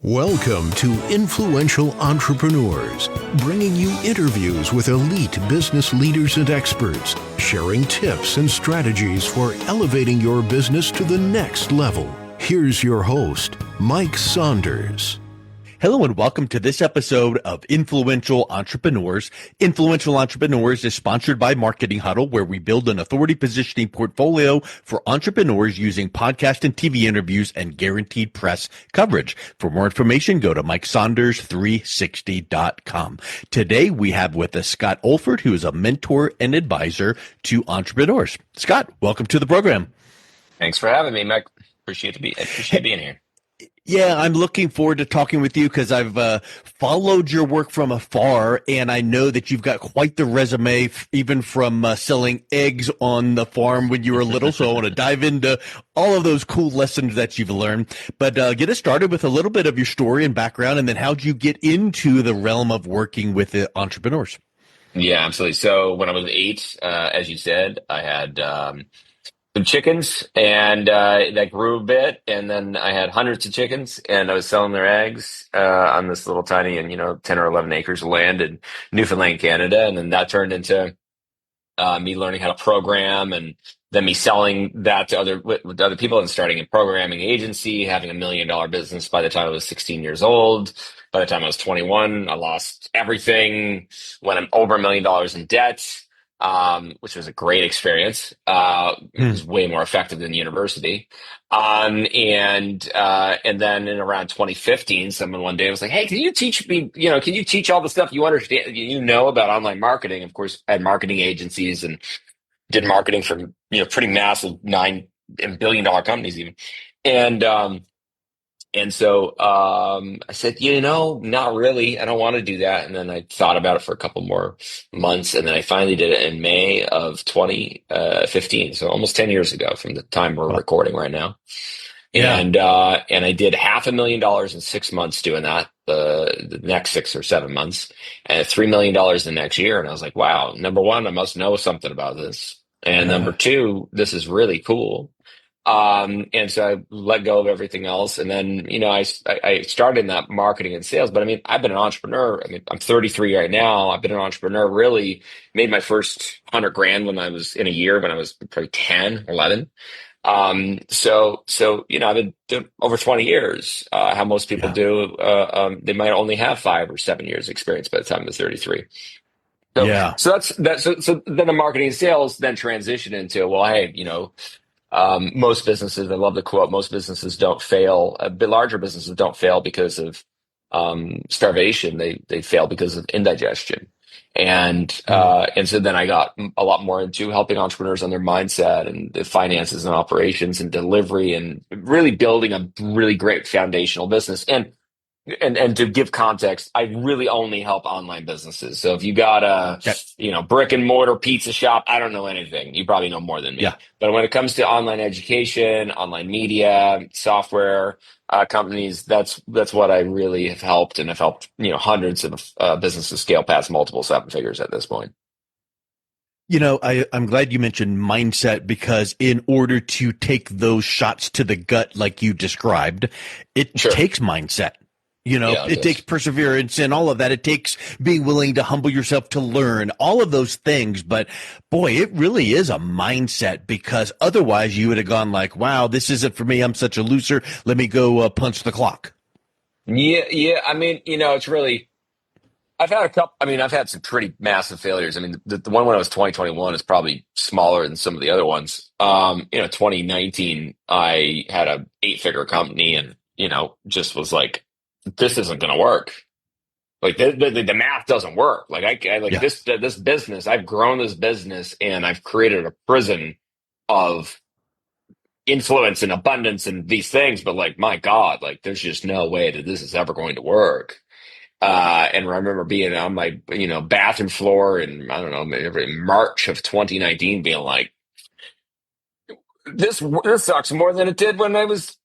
Welcome to Influential Entrepreneurs, bringing you interviews with elite business leaders and experts, sharing tips and strategies for elevating your business to the next level. Here's your host, Mike Saunders. Hello and welcome to this episode of Influential Entrepreneurs. Influential Entrepreneurs is sponsored by Marketing Huddle, where we build an authority positioning portfolio for entrepreneurs using podcast and TV interviews and guaranteed press coverage. For more information, go to MikeSaunders360.com. Today we have with us Scott Oldford, who is a mentor and advisor to entrepreneurs. Scott, welcome to the program. Thanks for having me, Mike. Appreciate being here. Yeah, I'm looking forward to talking with you because I've followed your work from afar, and I know that you've got quite the resume, even from selling eggs on the farm when you were little. So I want to dive into all of those cool lessons that you've learned. But get us started with a little bit of your story and background, and then how'd you get into the realm of working with entrepreneurs? Yeah, absolutely. So when I was 8, as you said, I had some chickens, and that grew a bit, and then I had hundreds of chickens, and I was selling their eggs on this little tiny, 10 or 11 acres of land in Newfoundland, Canada, and then that turned into me learning how to program, and then me selling that to other people and starting a programming agency, having $1 million business by the time I was 16 years old. By the time I was 21, I lost everything, went over $1 million in debt. Which was a great experience. It was way more effective than university. And then in around 2015, someone one day was like, "Hey, can you teach me, can you teach all the stuff you understand, about online marketing?" Of course, I had marketing agencies and did marketing for, pretty massive $9 billion companies even. And so I said, not really. I don't want to do that. And then I thought about it for a couple more months. And then I finally did it in May of 2015. So almost 10 years ago from the time we're recording right now. Yeah. And I did $500,000 in 6 months doing that, the next 6 or 7 months, and $3 million the next year. And I was like, wow, number one, I must know something about this. And number two, this is really cool. And so I let go of everything else. And then, I started in that marketing and sales, but I've been an entrepreneur. I'm 33 right now. I've been an entrepreneur, really made my first 100 grand when I was in a year, when I was probably 10, 11. So, I've been doing over 20 years, how most people do. They might only have 5 or 7 years experience by the time they're 33. So so then the marketing and sales then transition into, well, hey, most businesses, I love the quote, most businesses don't fail. A bit larger businesses don't fail because of starvation. They fail because of indigestion. And so then I got a lot more into helping entrepreneurs on their mindset and the finances and operations and delivery, and really building a really great foundational business. And to give context, I really only help online businesses. So if you got a, brick and mortar pizza shop, I don't know anything. You probably know more than me. Yeah. But when it comes to online education, online media, software companies, that's what I really have helped. And I've helped, hundreds of businesses scale past multiple 7 figures at this point. I'm glad you mentioned mindset, because in order to take those shots to the gut, like you described, it takes mindset. It takes perseverance and all of that. It takes being willing to humble yourself to learn, all of those things. But boy, it really is a mindset, because otherwise you would have gone like, wow, this isn't for me. I'm such a loser. Let me go punch the clock. Yeah. It's really, I've had a couple, I've had some pretty massive failures. The one when I was 2021 is probably smaller than some of the other ones. 2019, I had a 8-figure company and, just was like, this isn't going to work. Like the math doesn't work. This business, I've grown this business and I've created a prison of influence and abundance and these things. But my God, there's just no way that this is ever going to work. And I remember being on my, bathroom floor in, I don't know, maybe March of 2019 being like, this sucks more than it did when I was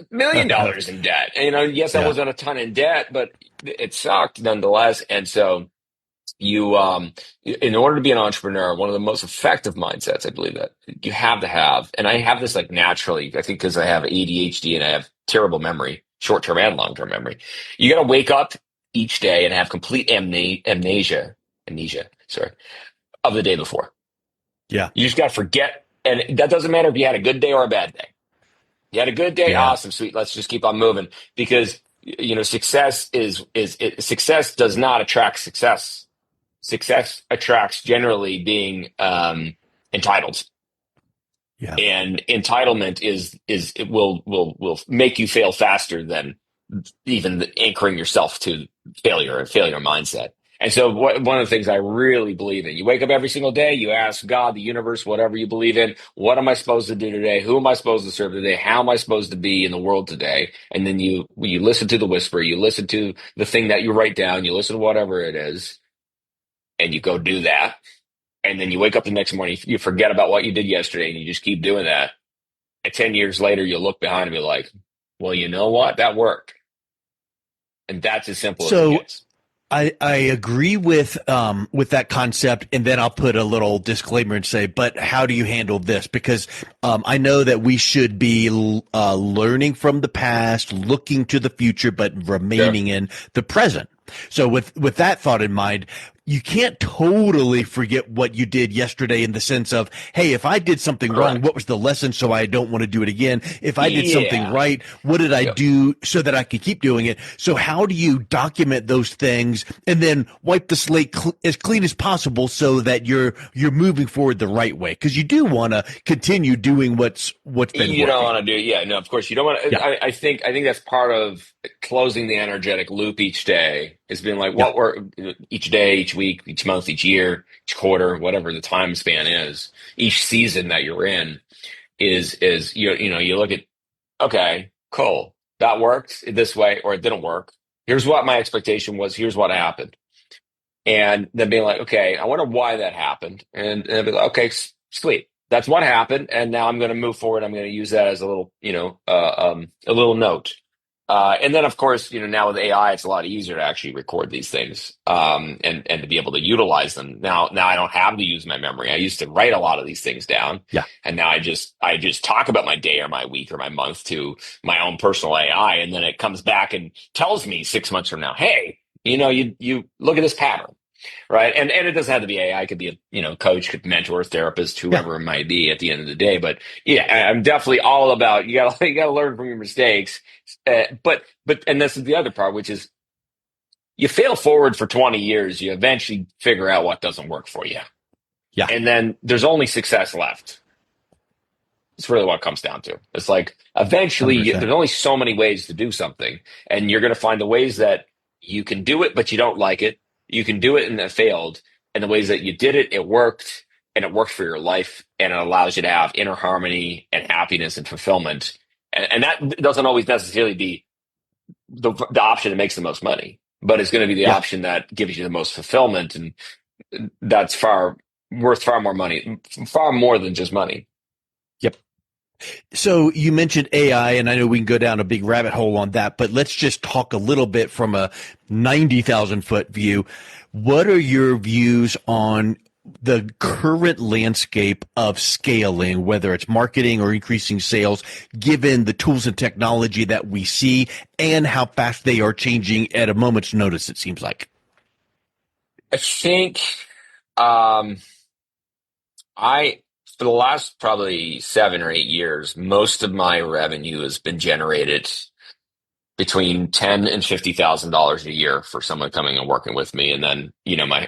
$1 million in debt. And, yes, I wasn't a ton in debt, but it sucked nonetheless. And so in order to be an entrepreneur, one of the most effective mindsets, I believe, that you have to have, and I have this naturally, I think, because I have ADHD and I have terrible memory. short-term and long-term memory. You got to wake up each day and have complete amnesia, sorry, of the day before. Yeah. You just got to forget. And that doesn't matter if you had a good day or a bad day. You had a good day, awesome, sweet. Let's just keep on moving, because success success does not attract success. Success attracts generally being entitled. Yeah. And entitlement it will make you fail faster than even anchoring yourself to failure and failure mindset. And so one of the things I really believe in, you wake up every single day, you ask God, the universe, whatever you believe in, what am I supposed to do today? Who am I supposed to serve today? How am I supposed to be in the world today? And then you listen to the whisper, you listen to the thing that you write down, you listen to whatever it is, and you go do that. And then you wake up the next morning, you forget about what you did yesterday, and you just keep doing that. And 10 years later, you'll look behind and be like, well, you know what? That worked. And that's as simple as it gets. I agree with that concept, and then I'll put a little disclaimer and say, but how do you handle this? Because I know that we should be learning from the past, looking to the future, but remaining in the present. So with that thought in mind, you can't totally forget what you did yesterday in the sense of, hey, if I did something wrong, what was the lesson so I don't want to do it again? If I did something right, what did I do so that I could keep doing it? So how do you document those things and then wipe the slate as clean as possible so that you're moving forward the right way? Because you do want to continue doing what's been working. You don't want to do, no, of course you don't want to. Yeah. I think that's part of closing the energetic loop each day, is being like, what we're each day, each week, each month, each year, each quarter, whatever the time span is, each season that you're in is you look at, okay, cool, that worked this way, or it didn't work. Here's what my expectation was. Here's what happened. And then being like, okay, I wonder why that happened. And be like, okay, sweet. That's what happened. And now I'm going to move forward. I'm going to use that as a little, a little note. And then, of course, now with AI, it's a lot easier to actually record these things, and to be able to utilize them. Now I don't have to use my memory. I used to write a lot of these things down. Yeah. And now I just talk about my day or my week or my month to my own personal AI. And then it comes back and tells me 6 months from now, hey, you look at this pattern. Right. And it doesn't have to be AI. It could be a coach, could mentor, therapist, whoever it might be at the end of the day. But yeah, I'm definitely all about, you gotta learn from your mistakes. But and this is the other part, which is, you fail forward for 20 years, you eventually figure out what doesn't work for you. Yeah. And then there's only success left. It's really what it comes down to. It's like, eventually there's only so many ways to do something, and you're going to find the ways that you can do it, but you don't like it. You can do it and it failed. And the ways that you did it, it worked, and it worked for your life, and it allows you to have inner harmony and happiness and fulfillment. And that doesn't always necessarily be the option that makes the most money, but it's going to be the option that gives you the most fulfillment. And that's worth far more money, far more than just money. Yep. So you mentioned AI, and I know we can go down a big rabbit hole on that, but let's just talk a little bit from a 90,000-foot view. What are your views on the current landscape of scaling, whether it's marketing or increasing sales, given the tools and technology that we see and how fast they are changing at a moment's notice, it seems like? I think for the last probably 7 or 8 years, most of my revenue has been generated between $10,000 and $50,000 a year for someone coming and working with me. And then, I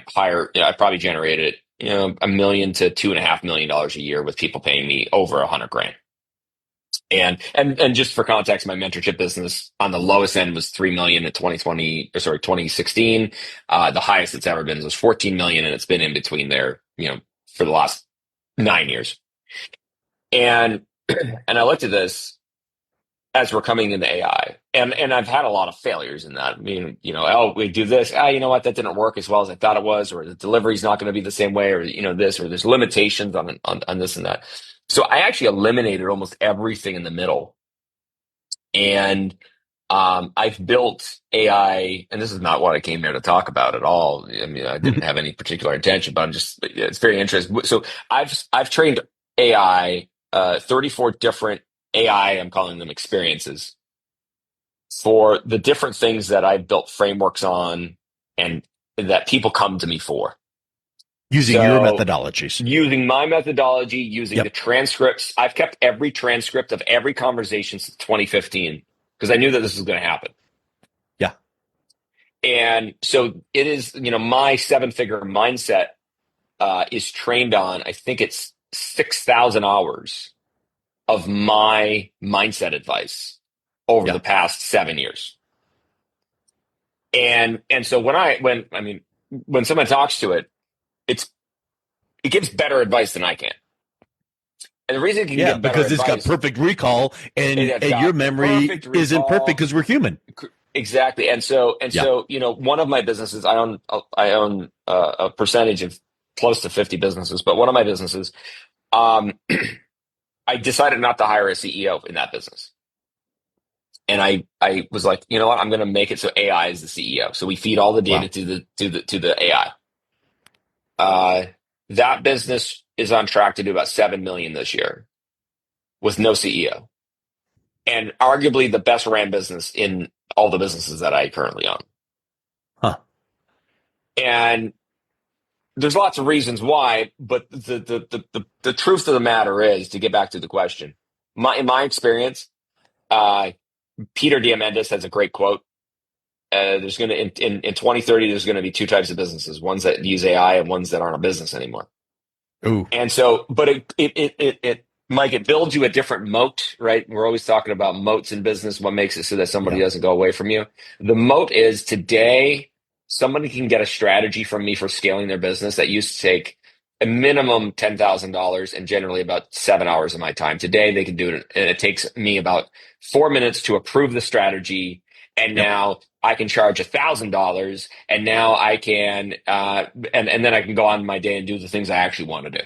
probably generated, $1 million to $2.5 million a year with people paying me over $100,000. And just for context, my mentorship business on the lowest end was 3 million in 2016. The highest it's ever been was 14 million, and it's been in between there, for the last 9 years. And I looked at this as we're coming into AI, and I've had a lot of failures in that. I mean, we do this, you know what, that didn't work as well as I thought it was, or the delivery's not going to be the same way, or this, or there's limitations on this and that. So I actually eliminated almost everything in the middle, and I've built AI, and this is not what I came here to talk about at all. I mean, I didn't have any particular intention, but it's very interesting. So I've trained AI, 34 different AI, I'm calling them experiences, for the different things that I've built frameworks on and that people come to me for. Using your methodologies. Using my methodology, using the transcripts. I've kept every transcript of every conversation since 2015 because I knew that this was going to happen. Yeah. And so it is, my 7-figure mindset is trained on, I think it's 6,000 hours of my mindset advice over the past 7 years. And so when someone talks to it, it gives better advice than I can. And the reason it can give better because advice, it's got perfect recall and your memory isn't perfect because we're human. Exactly. And so, one of my businesses, I own a percentage of close to 50 businesses, but one of my businesses, I decided not to hire a CEO in that business. And I was like, you know what? I'm going to make it so AI is the CEO. So we feed all the data to the AI. That business is on track to do about 7 million this year with no CEO, and arguably the best ran business in all the businesses that I currently own. Huh. And there's lots of reasons why, but the truth of the matter is, to get back to the question, in my experience, Peter Diamandis has a great quote. There's going to in 2030, there's going to be two types of businesses: ones that use AI and ones that aren't a business anymore. Ooh. And so, but Mike, it builds you a different moat, right? We're always talking about moats in business. What makes it so that somebody doesn't go away from you? The moat is today, somebody can get a strategy from me for scaling their business that used to take a minimum $10,000 and generally about 7 hours of my time. Today, they can do it, and it takes me about 4 minutes to approve the strategy. And now I can charge $1,000, and now I can, and then I can go on my day and do the things I actually want to do.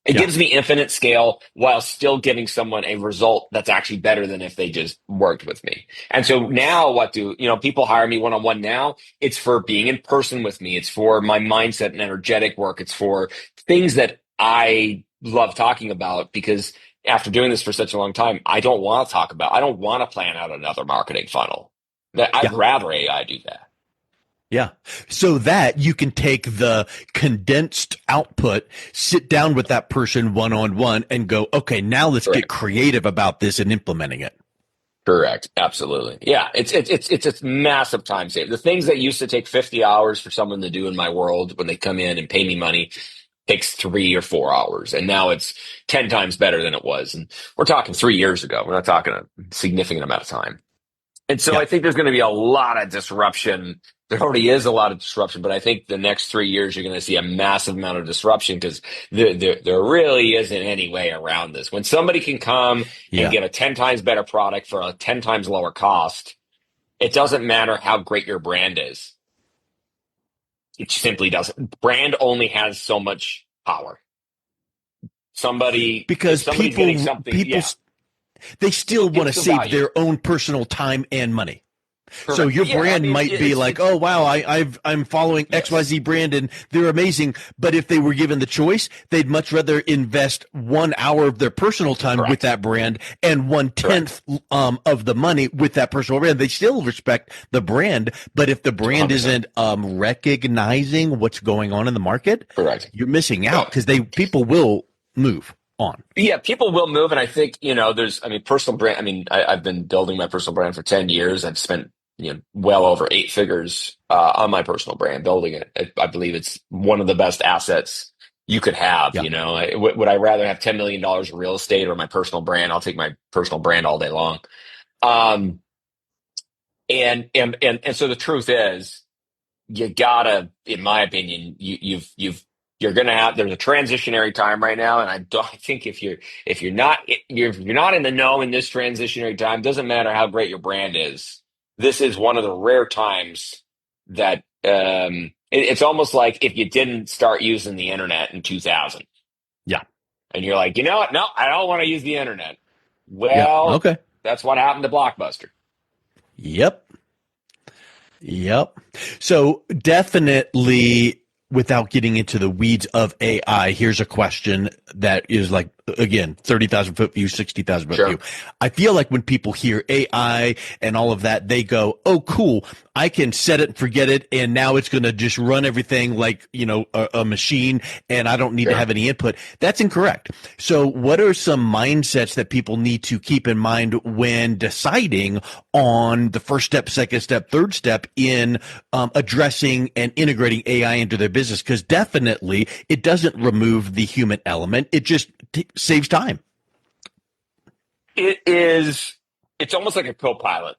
It gives me infinite scale while still giving someone a result that's actually better than if they just worked with me. And so now people hire me one-on-one now? It's for being in person with me. It's for my mindset and energetic work. It's for things that I love talking about, because after doing this for such a long time, I don't want to plan out another marketing funnel. I'd rather AI do that. Yeah. So that you can take the condensed output, sit down with that person one-on-one and go, okay, now let's get creative about this and implementing it. Correct. Absolutely. Yeah. It's a massive time save. The things that used to take 50 hours for someone to do in my world when they come in and pay me money takes 3 or 4 hours. And now it's 10 times better than it was. And we're talking 3 years ago. We're not talking a significant amount of time. And so I think there's going to be a lot of disruption. There already is a lot of disruption, but I think the next 3 years, you're going to see a massive amount of disruption, because there really isn't any way around this. When somebody can come and get a 10 times better product for a 10 times lower cost, it doesn't matter how great your brand is. It simply doesn't. Brand only has so much power. Because getting something, they still want to save their own personal time and money. Correct. So your brand might be like, oh, wow, I'm following XYZ brand and they're amazing. But if they were given the choice, they'd much rather invest 1 hour of their personal time with that brand and 1/10 of the money with that personal brand. They still respect the brand, but if the brand 100%. Isn't recognizing what's going on in the market, you're missing out, because people will move on. Yeah, people will move. And I think, personal brand. I've been building my personal brand for 10 years. I've spent well over 8 figures on my personal brand, building it. I believe it's one of the best assets you could have. Would I rather have $10 million of real estate or my personal brand? I'll take my personal brand all day long. And so the truth is, you gotta, in my opinion, you're going to have, there's a transitionary time right now. And I think if you're not in the know in this transitionary time, doesn't matter how great your brand is. This is one of the rare times that it's almost like if you didn't start using the internet in 2000. Yeah. And you're like, you know what? No, I don't want to use the internet. Well, that's what happened to Blockbuster. Yep. So definitely without getting into the weeds of AI, here's a question that is like, again, 30,000 foot view, 60,000 foot view. I feel like when people hear AI and all of that, they go, oh, cool. I can set it and forget it. And now it's going to just run everything like, a machine, and I don't need to have any input. That's incorrect. So what are some mindsets that people need to keep in mind when deciding on the first step, second step, third step in addressing and integrating AI into their business? Because definitely it doesn't remove the human element. It just saves time. It's almost like a co-pilot.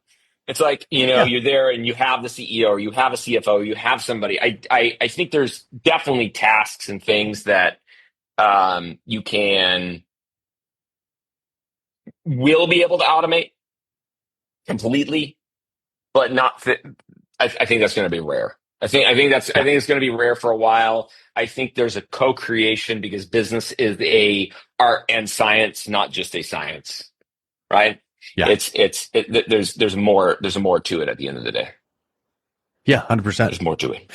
It's like, you're there and you have the CEO or you have a CFO, you have somebody. I think there's definitely tasks and things that you will be able to automate completely, but not fit. I think that's going to be rare. I think it's going to be rare for a while. I think there's a co-creation because business is a art and science, not just a science, right? Yeah. There's more to it at the end of the day. Yeah, 100%. There's more to it.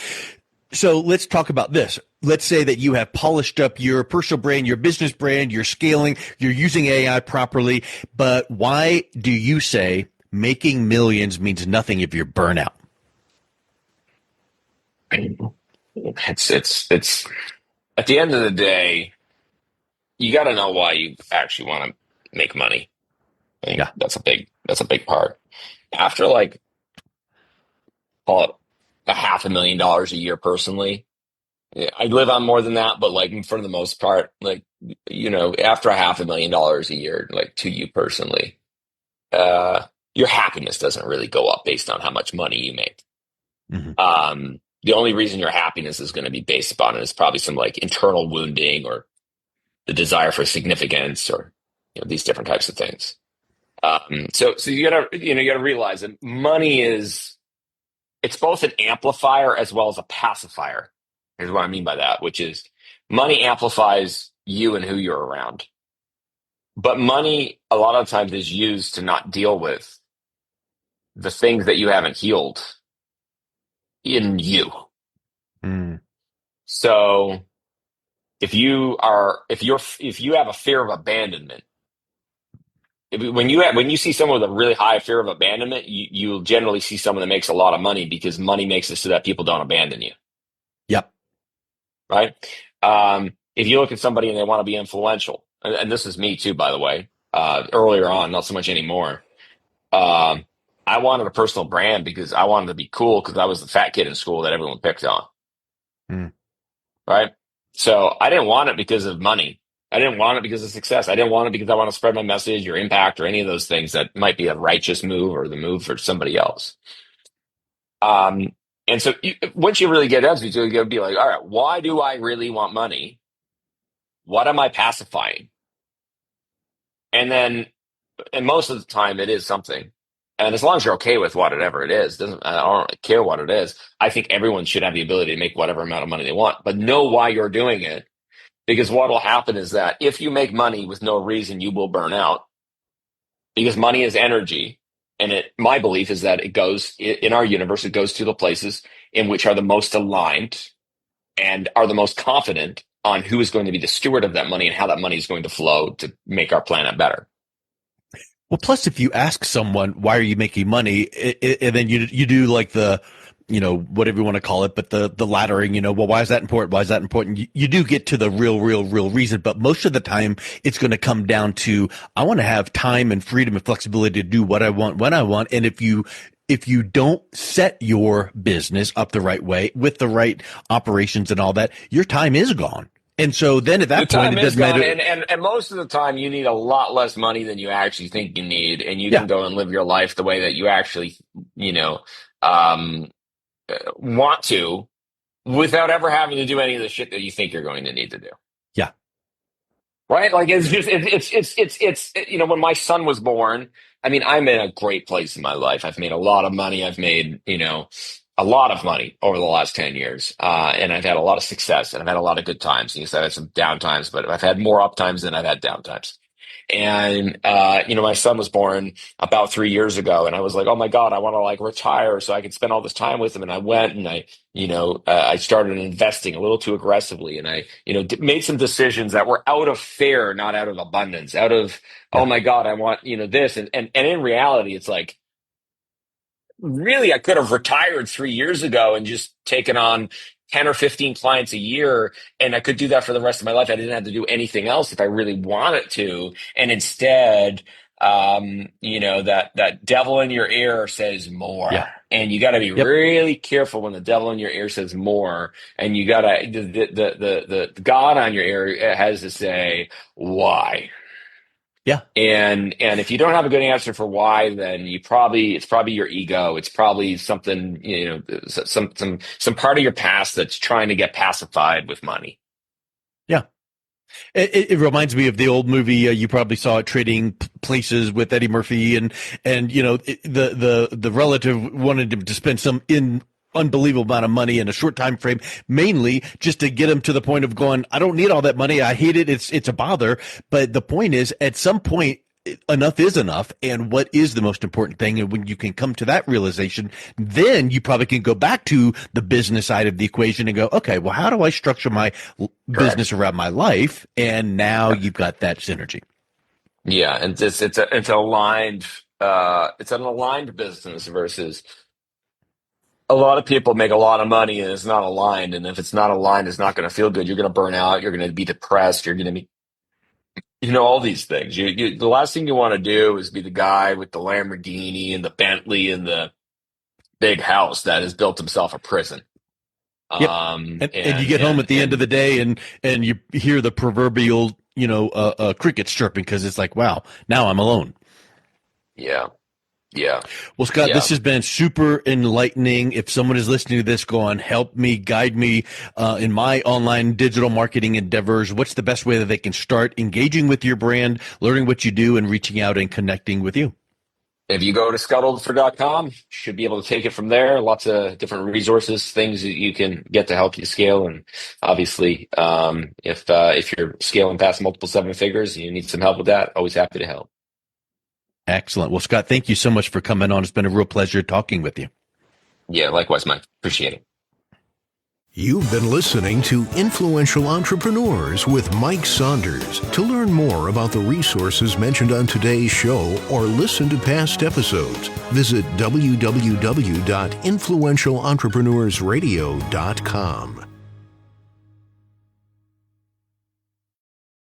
So let's talk about this. Let's say that you have polished up your personal brand, your business brand, you're scaling, you're using AI properly, but why do you say making millions means nothing if you're burnout? It's at the end of the day, you got to know why you actually want to make money. I think that's a big part. After call it $500,000 a year personally, I live on more than that, but for the most part, after $500,000 a year, to you personally, your happiness doesn't really go up based on how much money you make. Mm-hmm. The only reason your happiness is going to be based upon it is probably some internal wounding or the desire for significance or these different types of things. So you gotta realize that money it's both an amplifier as well as a pacifier. Here's what I mean by that, which is money amplifies you and who you're around. But money a lot of times is used to not deal with the things that you haven't healed in you. Mm. So if you have a fear of abandonment, when you see someone with a really high fear of abandonment, you'll generally see someone that makes a lot of money because money makes it so that people don't abandon you. Yep. Right. If you look at somebody and they want to be influential, and this is me too, by the way, earlier on, not so much anymore. I wanted a personal brand because I wanted to be cool because I was the fat kid in school that everyone picked on. Mm. Right. So I didn't want it because of money. I didn't want it because of success. I didn't want it because I want to spread my message or impact or any of those things that might be a righteous move or the move for somebody else. And so once you really get into it, you got to be like, all right, why do I really want money? What am I pacifying? And most of the time it is something. And as long as you're okay with whatever it is, I don't really care what it is. I think everyone should have the ability to make whatever amount of money they want, but know why you're doing it. Because what will happen is that if you make money with no reason, you will burn out. Because money is energy. And my belief is that it goes, in our universe, it goes to the places in which are the most aligned and are the most confident on who is going to be the steward of that money and how that money is going to flow to make our planet better. Well, plus, if you ask someone, why are you making money? And then you do the, whatever you want to call it, but the laddering, well, why is that important? Why is that important? You do get to the real reason, but most of the time it's going to come down to, I want to have time and freedom and flexibility to do what I want, when I want. And if you don't set your business up the right way with the right operations and all that, your time is gone. And so then at that point, it doesn't matter. And most of the time, you need a lot less money than you actually think you need. And you can go and live your life the way that you actually, want to, without ever having to do any of the shit that you think you're going to need to do. Yeah. Right? It's when my son was born, I mean, I'm in a great place in my life. I've made a lot of money. I've made, a lot of money over the last 10 years. And I've had a lot of success and I've had a lot of good times. I've had some down times, but I've had more up times than I've had down times. And, my son was born about 3 years ago, and I was like, oh my God, I want to like retire so I can spend all this time with him. And I went and I started investing a little too aggressively, and I, made some decisions that were out of fear, not out of abundance, out of, Yeah. oh my God, I want, this. And in reality, it's like, really, I could have retired 3 years ago and just taken on 10 or 15 clients a year, and I could do that for the rest of my life. I didn't have to do anything else if I really wanted to. And instead, that devil in your ear says more. Yeah. And you got to be Yep. really careful when the devil in your ear says more. And you got to, the God on your ear has to say, why? Yeah. And if you don't have a good answer for why, then it's probably your ego. It's probably something, some part of your past that's trying to get pacified with money. Yeah. It reminds me of the old movie. You probably saw it, Trading Places, with Eddie Murphy, and the relative wanted him to spend some unbelievable amount of money in a short time frame, mainly just to get him to the point of going, I don't need all that money. I hate it. It's a bother. But the point is, at some point, enough is enough. And what is the most important thing? And when you can come to that realization, then you probably can go back to the business side of the equation and go, okay, well, how do I structure my business around my life? And now you've got that synergy. Yeah. And it's aligned, it's an aligned business versus a lot of people make a lot of money and it's not aligned. And if it's not aligned, it's not going to feel good. You're going to burn out. You're going to be depressed. You're going to be, all these things. The last thing you want to do is be the guy with the Lamborghini and the Bentley and the big house that has built himself a prison. Yep. And you get home at the end of the day and you hear the proverbial, crickets chirping, because it's like, wow, now I'm alone. Yeah. Yeah. Well, Scott, this has been super enlightening. If someone is listening to this, go on, help me, guide me in my online digital marketing endeavors. What's the best way that they can start engaging with your brand, learning what you do, and reaching out and connecting with you? If you go to scottoldford.com, you should be able to take it from there. Lots of different resources, things that you can get to help you scale. And obviously, if you're scaling past multiple seven figures, you need some help with that, always happy to help. Excellent. Well, Scott, thank you so much for coming on. It's been a real pleasure talking with you. Yeah, likewise, Mike. Appreciate it. You've been listening to Influential Entrepreneurs with Mike Saunders. To learn more about the resources mentioned on today's show or listen to past episodes, visit www.influentialentrepreneurssradio.com.